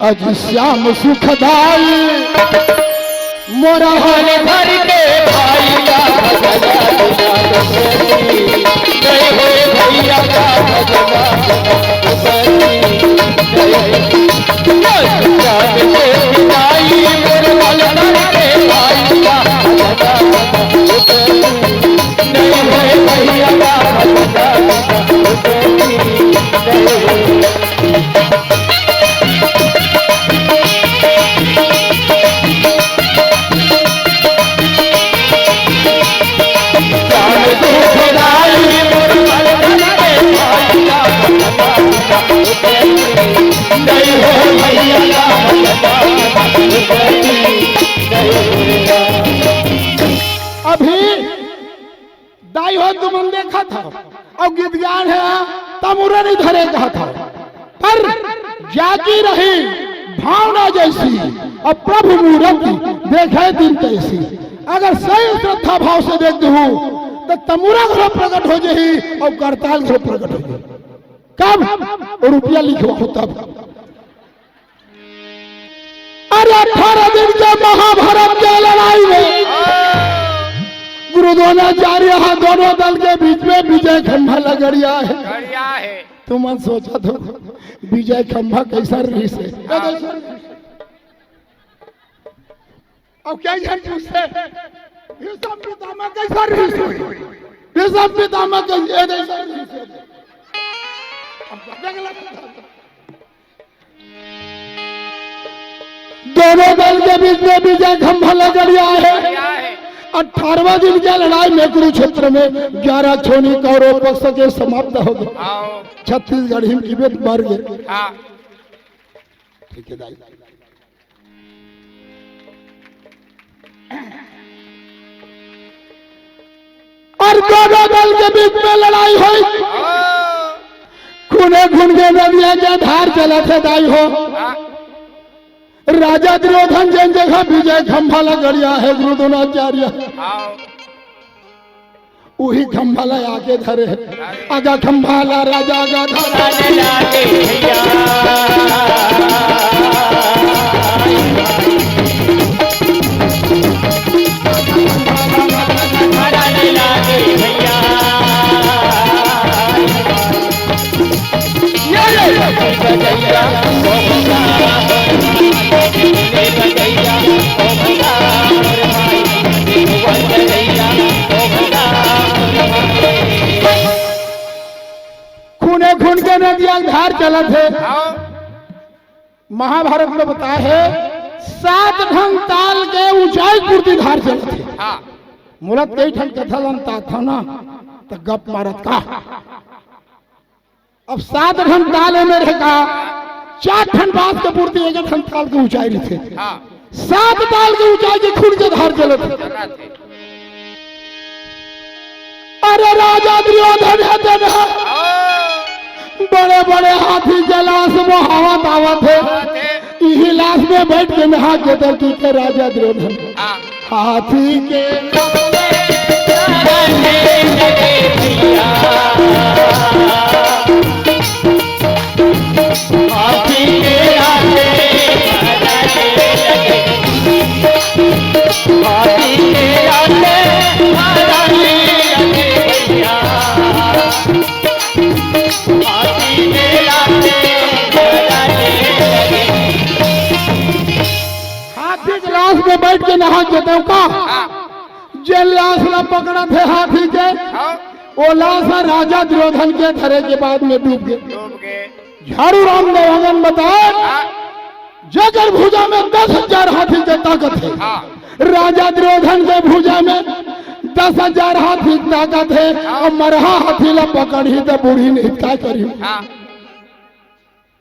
अज श्याम सुखदाई मोरा हर घर के भाई का जय हो भैया का अभी दाई हो तुमने देखा था और गीत गान है तमुरा नहीं धरे कहा था पर जागी रही भावना जैसी और प्रभु मूर्ति देखे दिन तैसी। अगर सही श्रद्धा भाव से देखते हूँ तो तमुरा घर प्रकट हो जाही और करताल घर प्रकट हो जाही। कब रुपया लिखवा हो तब। अरे 18 दिन के महाभारत के लड़ाई में गुरु द्रोणाचार्य दोनों दल के बीच में विजय खंभा लगड़िया है। तुम सोचा तो विजय खंभा कैसा रही से अब क्या पूछते भीष्म पितामह कैसा रही से भीष्म पितामह कैसा रही से दोनों दल के बीच में विजय खंभा लगड़िया है। 18वां दिन की लड़ाई में कुरुक्षेत्र में 11 छोनी कौरव पक्ष के समाप्त हो गए। छत्तीसगढ़ हिम की बेट मर गए। ठीक है दाई। और दोनों दल के बीच में लड़ाई हुई। खूने खून के नदिया के धार चला थे दाई हो। राजा दुर्योधन जिन जगह विजय खंभा लगड़िया है गुरु द्रोणाचार्य वही खंभाला आके धरे आगा खंभाला राजा आगा खूने खून के नदिया धार चला थे। महाभारत में बताया है 7 ढंग ताल के ऊंचाई पूर्ति धार चला थे। मूलत कई ठन कथा लंता था ना तो गप मारत का। अब 7 ढंग ताल में रहेगा 4 ठन बात के पूर्ति 1 ठन ताल की ऊंचाई थे। 7 ताल की ऊंचाई के खून के धार चले थे। अरे राजा दुर्योधन है बड़े बड़े हाथी के लाश मुहावत आवत है। यही लाश में बैठ के नहा के धरती के राजा दुर्योधन हाथी के में बैठ के नहा के का जे लाश ला पकड़ा थे हाथी के वो लाश राजा दुर्योधन के धरे के बाद में डूब गए। झाड़ू राम देवांगन बताए जगर भुजा में 10,000 हाथी की ताकत है। राजा दुर्योधन के भुजा में 10,000 हाथी की ताकत है और मरहा हाथी ला पकड़ी तो बूढ़ी ने क्या करी।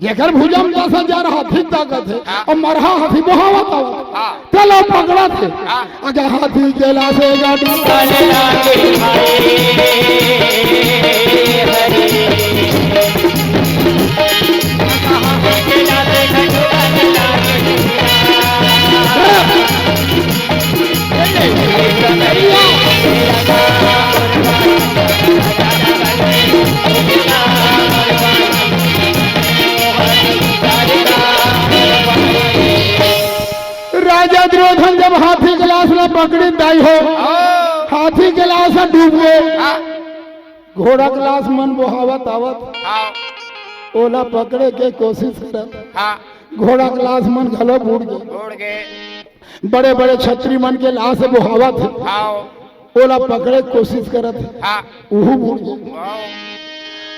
ये घर भुजा में 10,000 हाथी ताकत है और मरहा हाथी बहावत चलो पकड़ा थे अगर हाथी के लाशे गाड़ी राजा दुर्योधन जब हाथी के लाश में पकड़ी दाई हो, हाथी के लाश में डूब गए, घोड़ा के लाश मन बहावत आवत, ओला पकड़े के कोशिश करत, घोड़ा के लाश मन घलो बूढ़ गए, बड़े बड़े छतरी मन के लाश बहावत, ओला पकड़े के कोशिश करत, उहू बूढ़ गए।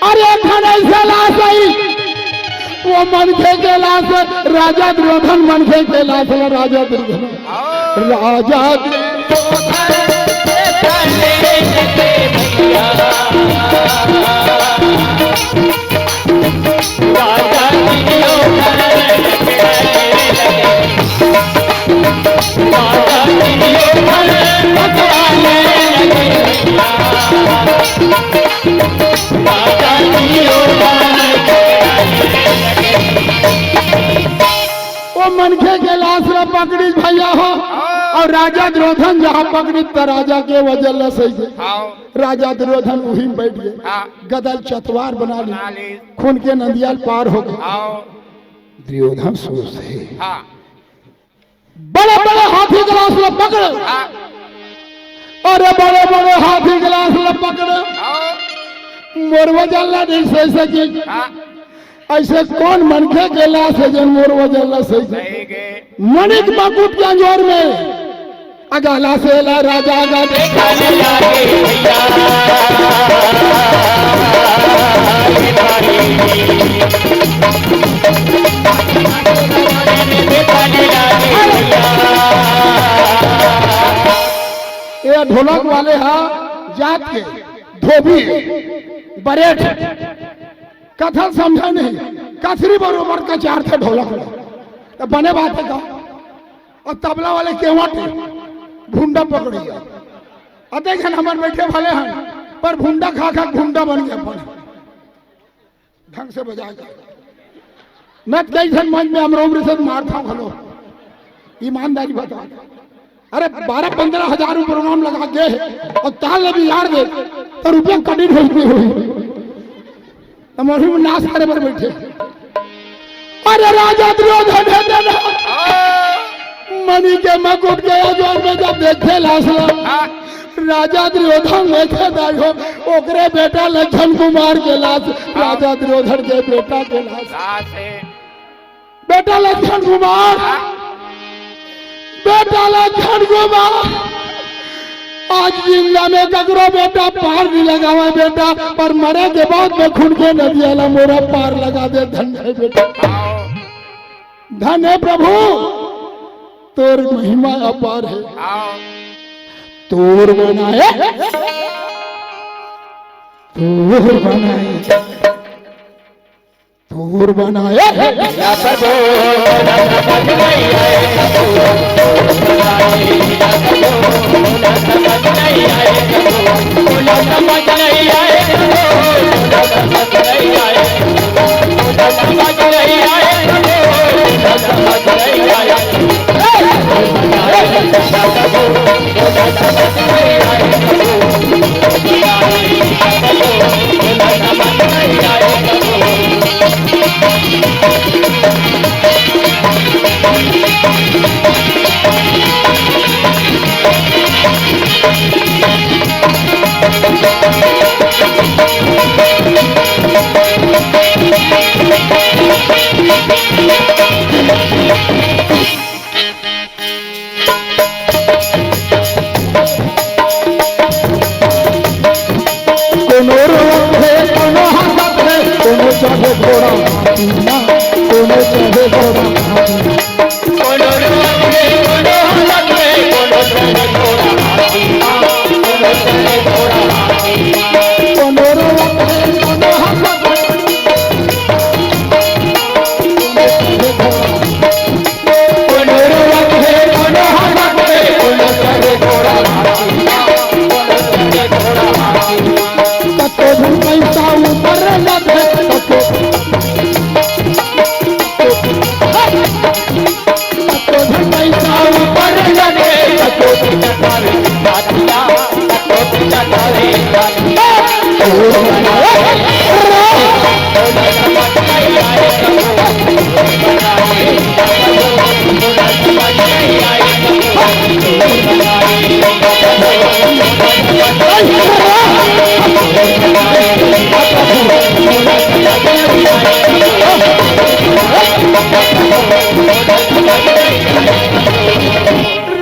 अरे खन ऐसा लाश आई, वो मनखे के लाश राजा दुर्योधन, मनखे के लाश राजा दुर्योधन, राजा वो मनखे के लाश में पकड़ी भैया हो, और राजा दुर्योधन जहाँ पकड़ी तो राजा के वजह न सही, राजा दुर्योधन वही बैठ गए, गदल चतवार बना ली, खून के नदियाल पार हो गए। दुर्योधन सोचते बड़े बड़े हाथी के लाश में पकड़, अरे बड़े बड़े हाथी के लाश में पकड़, मोर वजह नहीं सही सकी, ऐसे कौन मनखे के लाश है जन मोर वजह न सही। मणिक मकुट के अंजोर में अगाला से ला राजा आगा देखने लागे भैया, ये ढोलक वाले हाँ जात के धोबी बरेट कथन समझा नहीं, कसरी बरोबर का चार थे ढोलक तो बने बात है का, और तबला वाले केवट भूंडा पकड़ी, और देखें हमारे बैठे भले हैं पर भूंडा खा खा भूंडा बन गया, ढंग से बजा के मैं कैसे मंच में अमरोमरी से मारता भलो, ईमानदारी बता। अरे 12-15 हजार प्रोग्राम लगा गए और ताल भी यार दे तो रुपया कटिन हुई तमोही में नाश करे पर बैठे। अरे राजा दुर्योधन मणि के मकुट के जोर में जब देखे लाशला, राजा दुर्योधन देखे दाई ओकरे बेटा लक्ष्मण कुमार के लाश, राजा दुर्योधन के बेटा के लाश, बेटा लक्ष्मण कुमार, बेटा लक्ष्मण कुमार आज जिंदा में ककरो बेटा पार नहीं लगावा बेटा, पर मरे के बाद में खून के नदी वाला मोरा पार लगा दे। धन है बेटा, धन है प्रभु, तोर महिमा अपार है। तोर बनाए, तोर बनाए, तोर बनाए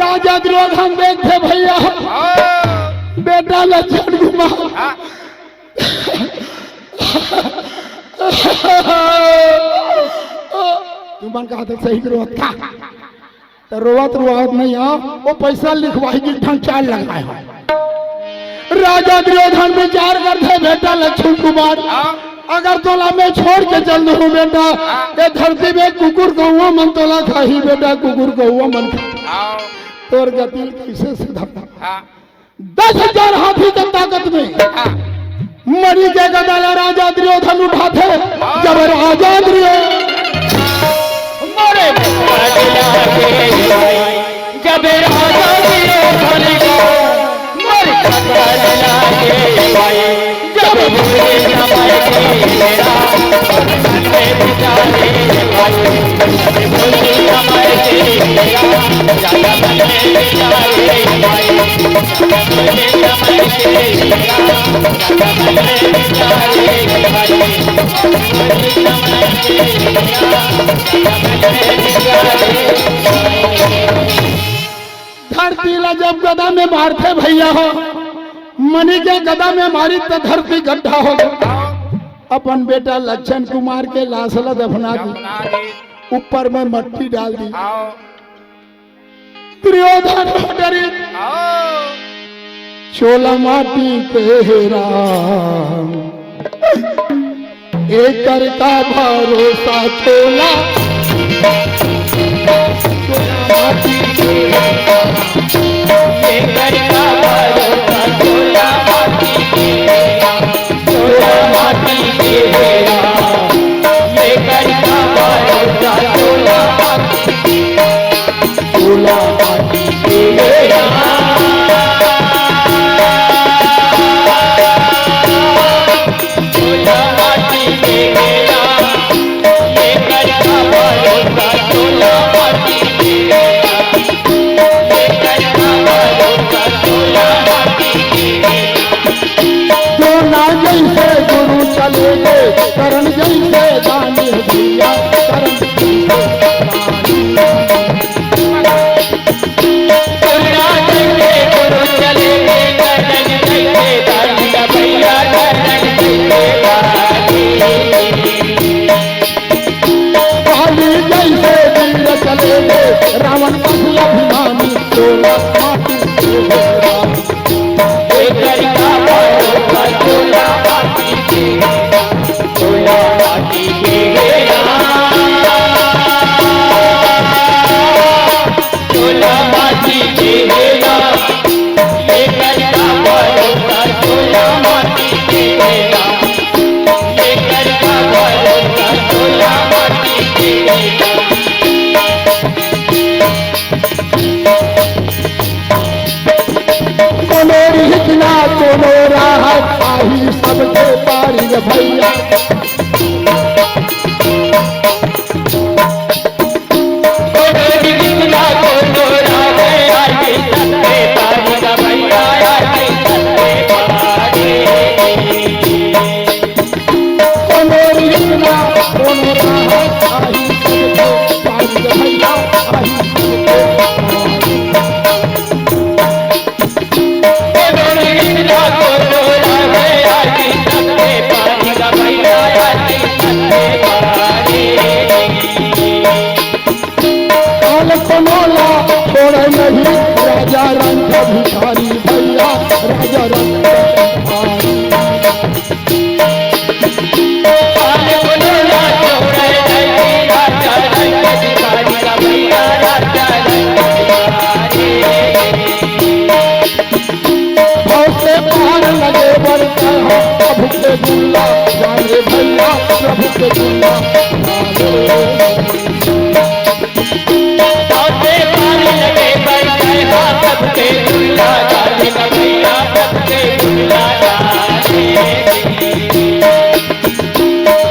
राजा दुर्योधन देखते भैया बेटा लक्ष्मण कुमार तुम कहा था सही रोवत का तो रोवत नहीं आ वो पैसा लिखवाई की ढंग चाल लगाए राजा दुर्योधन विचार करते बेटा लक्ष्मण कुमार अगर तोला में छोड़ के चल दू बेटा ये धरती में कुकुर को हुआ मन तोला खाही बेटा कुकुर को हुआ मन तोर गति कैसे सुधार 10,000 हाथी की ताकत में मणि के गदा राजा दुर्योधन उठाते जब राजा दुर्योधन जब राजा दुर्योधन जब बुरे समय के मेरा बिचारे बुरे समय के मेरा ज्यादा बने बिचारे बुरे समय के मेरा ज्यादा बने बिचारे बुरे समय के मेरा ज्यादा बने बिचारे। धरती ला जब गदा में मारते भैया हो मणि के गदा में मारी तो धरती गड्ढा हो गया अपन बेटा लक्ष्मण कुमार के लाशला दफना दी ऊपर में मट्टी डाल दी दुर्योधन डरी चोला माटी तेरा एक का भरोसा चोला माटी तेरा करण जैसे दानी भैया करण जैसे रावण अभिमानी चोला कोनो राहत आई सबके पारी भैया राजा रंग भिखारी भैया राजा रंग पार लगे बढ़ता है प्रभु के दुल्ला जाने भैया प्रभु के दुल्ला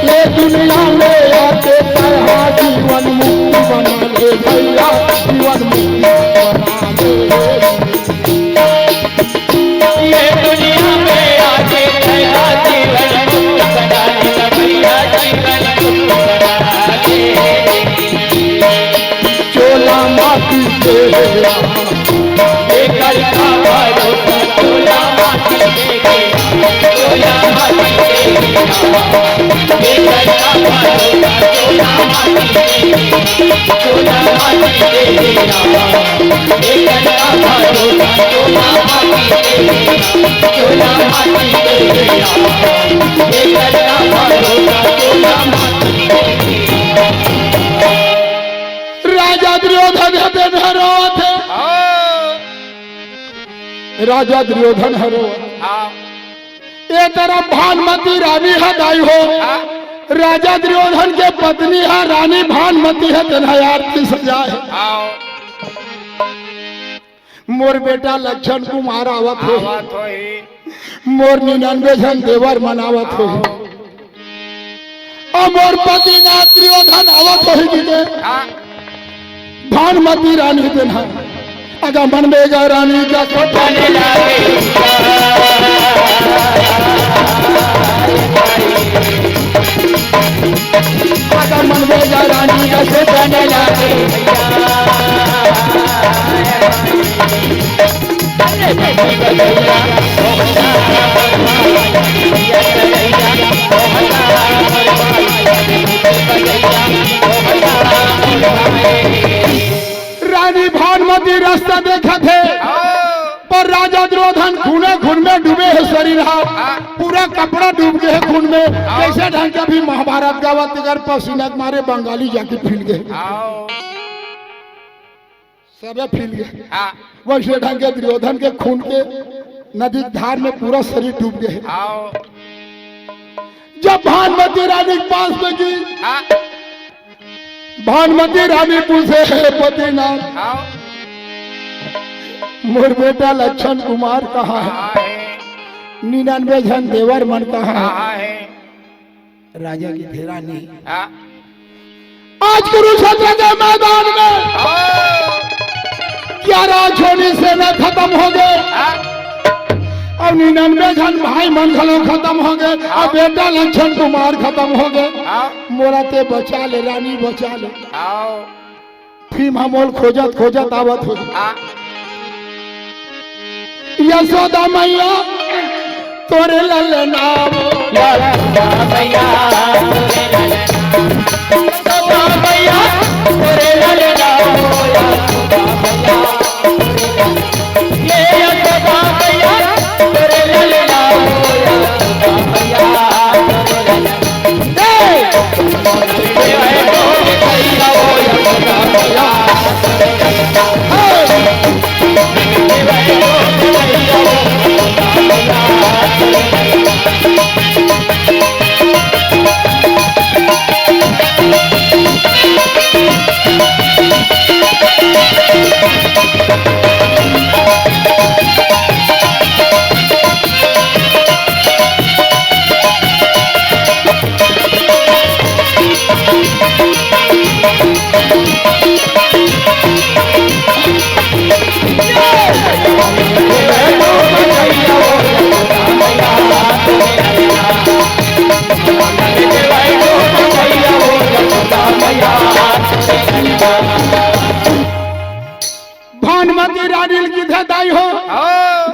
ये दुनिया में आके तरह जीवन मुक्ति बना ले भैया जीवन मुक्ति बना ले ये दुनिया में आके तरह जीवन मुक्ति बना ले भैया जीवन मुक्ति बना ले तेरा लेकर का भरोसा तोला माटी देखे तोला माटी देखेगा लेकर का भरोसा तोला माटी देखे तोला माटी देखेगा लेकर का भरोसा तोला माटी देखेगा तोला माटी देखेगा लेकर का भरोसा तोला माटी देखेगा। राजा दुर्योधन हते हरो थे राजा दुर्योधन हरो ये तरफ भानुमती रानी हदाई हो राजा दुर्योधन के पत्नी है रानी भानुमती है तनहार की सजा है मोर बेटा लक्षण कुमार आवत हो मोर 99 जन देवर मनावत हो और मोर पति ना दुर्योधन आवत हो भानुमती रानी तनहा अगर मन में गा रानी का जाने लागे अगर मन में गा रानी का जाने लागे रानी भानुमती रास्ता देखा थे पर राजा दुर्योधन खूने खून में डूबे है शरीर पूरा कपड़ा डूब गए है खून में कैसे ढंग के भी महाभारत गावत अगर पसीना मारे बंगाली जाके फिल गए सबे फिल गए वैसे ढंग के दुर्योधन के खून के नदी धार में पूरा शरीर डूब गए जब भानुमती रानी के पास में गई भानुमती रानी पूछे है पतिनाथ मोर बेटा लक्षण कुमार कहाँ है 99 जन देवर मन कहाँ है राजा की धेरा नहीं आज कुरुक्षेत्र के मैदान में 11 छोड़ी सेना खत्म हो गए और 99 जन भाई मन खलो खत्म हो गए और बेटा लक्षण कुमार खत्म हो गए मोरा ते बचा ले रानी बचा ले फिर हमोल खोजत खोजत आवत हो यशोदा मैया तोरे ललना मैया मैया तोरे ललना ये यशोदा मैया तोरे ललना भानुमती रानी की थे दाई हो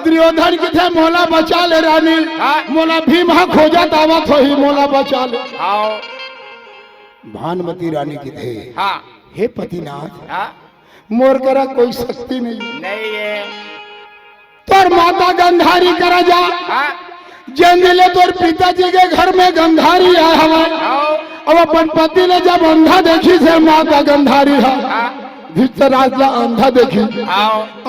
दुर्योधन की थे मोला बचा ले रानी मोला भीम खोजा दावत हो ही मोला बचा ले भानुमती रानी की थे हे पतिनाथ मोर करा कोई शक्ति नहीं है तोर माता गंधारी करा जा जन दिले तोर पिताजी के घर में गंधारी आया हवा अब अपन पति ने जब अंधा देखी से माता गंधारी है धृतराज ला अंधा देखी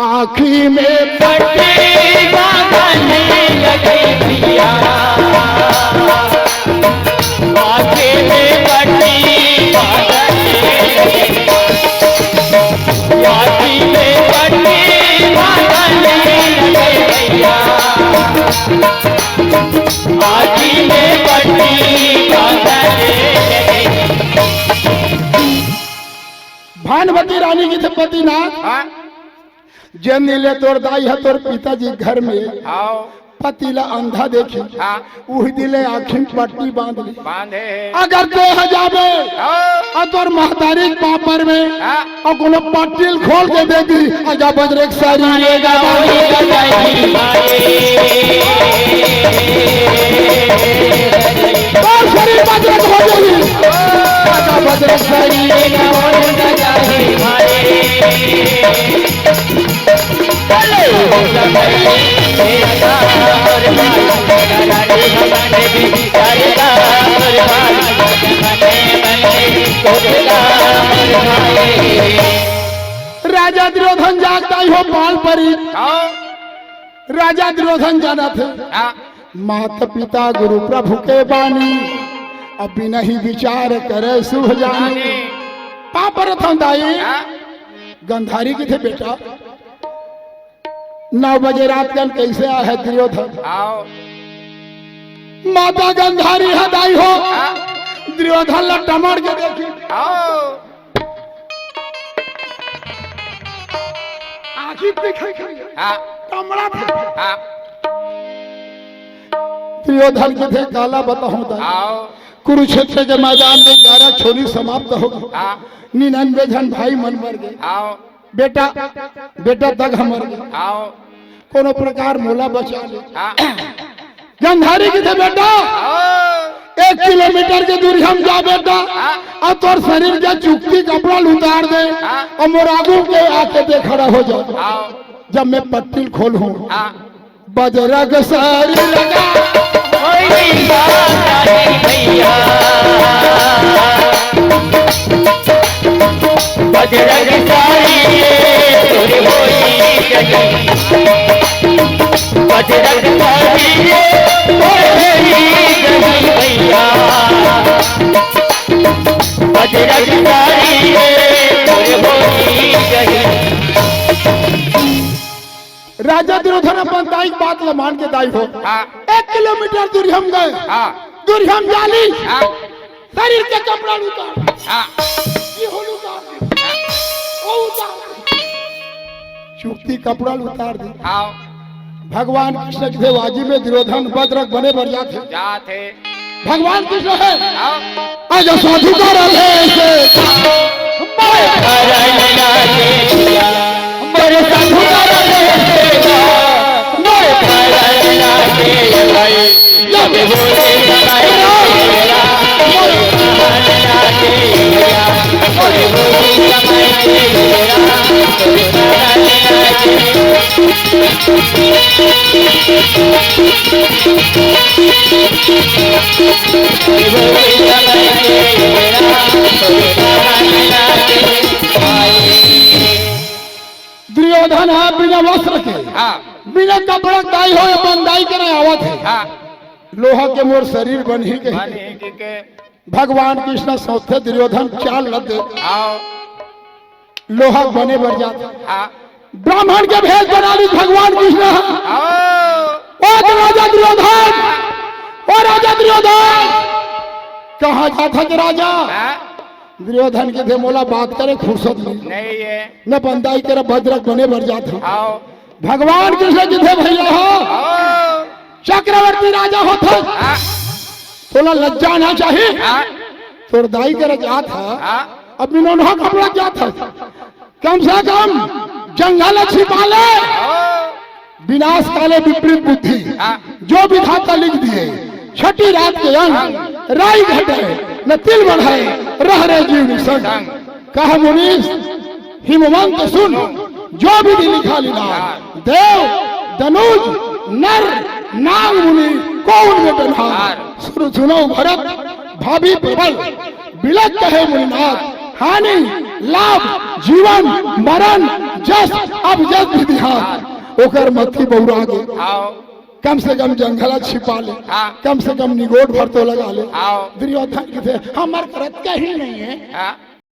आँखी में पट्टी बांधने लगे पिया आँखी में पट्टी बांधने लगे आँखी में पट्टी बांधने लगे पिया आँखी में पट्टी बांधने लगे भानुमती रानी की थे पतिनाथ जन नीले तोर दाई है तोर पिताजी घर में पतीला अंधा देखी हाँ उही दिले आखिम पट्टी बांध ली बांधे अगर देह जावे और तोर महतारी पापर में हाँ और कोनो पट्टील खोल के देगी आजा बजरंग सारी लेगा और शरीर बजरंग हो जाएगी आजा बजरंग सारी लेगा राजा दुर्योधन जागता ही हो पाल परी हाँ राजा दुर्योधन जाना थे हाँ माता पिता गुरु प्रभु के बानी अब नहीं विचार करे सुह जानी पाप रथम दाई हाँ गंधारी की थे बेटा 9 बजे रात कल कैसे आया है दुर्योधन आओ माता गंधारी हदाई हो हाँ दुर्योधन ला टमड़ के देखी आओ आखी दिखाई हाँ टमड़ा थे हाँ दुर्योधन के थे काला बताऊं दाई आओ कुरुक्षेत्र के मैदान में 11 छोरी समाप्त हो गई हाँ 99 जन भाई मन मर गए आओ बेटा बेटा तक हम मर गए आओ कोनो प्रकार मोला बचा ले हाँ गंधारी की थे बेटा आओ 1 किलोमीटर की दूरी हम जा बेटा हाँ और तोर शरीर के चुक्ति कपड़ा उतार दे हाँ और मोरागू के आके दे खड़ा हो जाओ आओ जब मैं पट्टील खोलूं हाँ बजरंग सारी लगा भैया बजरंग सारी तोरी होई जगी बजरंग सारी तोरी जगी भैया बजरंग सारी तोरी होई जगी राजा दुर्योधन अपन दाई की बात ल मान के दाई हो हाँ 1 किलोमीटर दूरी हम गए हाँ दूरी हम जाली हाँ शरीर के कपड़ा उतार हाँ ये हो उतार ओ उतार चुक्ति कपड़ा उतार दे आओ भगवान कृष्ण के वाजी में दुर्योधन बद्रक बने बढ़ जाते जाते भगवान कृष्ण है आओ आज साधु का रहे से दुर्योधन है बिना वस्त्र के हाँ बिना कपड़ा दाई हो अपन दाई करे आवत है हाँ लोहा के मोर शरीर बन ही गए बनी के भगवान कृष्ण सौथे दुर्योधन चाल लग गए आओ लोहा बने बढ़ जाते हाँ ब्राह्मण के भेष बना ली भगवान कृष्ण आओ ओ राजा दुर्योधन ओ राजा दुर्योधन कहा जाता कि राजा हाँ दुर्योधन के थे मोला बात करे फुर्सत नहीं नहीं है न बंदाई तेरा भद्रक बने बढ़ जाते आओ भगवान कृष्ण के थे भैया हो आओ चक्रवर्ती राजा होता हाँ तोला लज्जा ना चाहिए हाँ तोर दाई करे क्या था हाँ अब इन्होंने कपड़ा क्या था कम से कम जंगल छिपा ले आओ विनाश काले विपरीत बुद्धि हाँ जो विधाता लिख दिए छठी रात के अंग राई घटे न तिल बढ़ाए रह रहे जीव संग कहा मुनीष हिमवंत सुन जो भी लिखा लीला देव दनुज नर नाग मुनि कौन में बन्हार सुनो भरत भाभी प्रबल बिलक कहे मुनिनाथ हानि लाभ जीवन मरण जस अब जस विधिहार ओकर मत्थी बहुरा गे आओ कम से कम जंगला छिपा ले हाँ कम से कम निगोट भर तो लगा ले आओ दुर्योधन के थे हमार करत कहीं नहीं है हाँ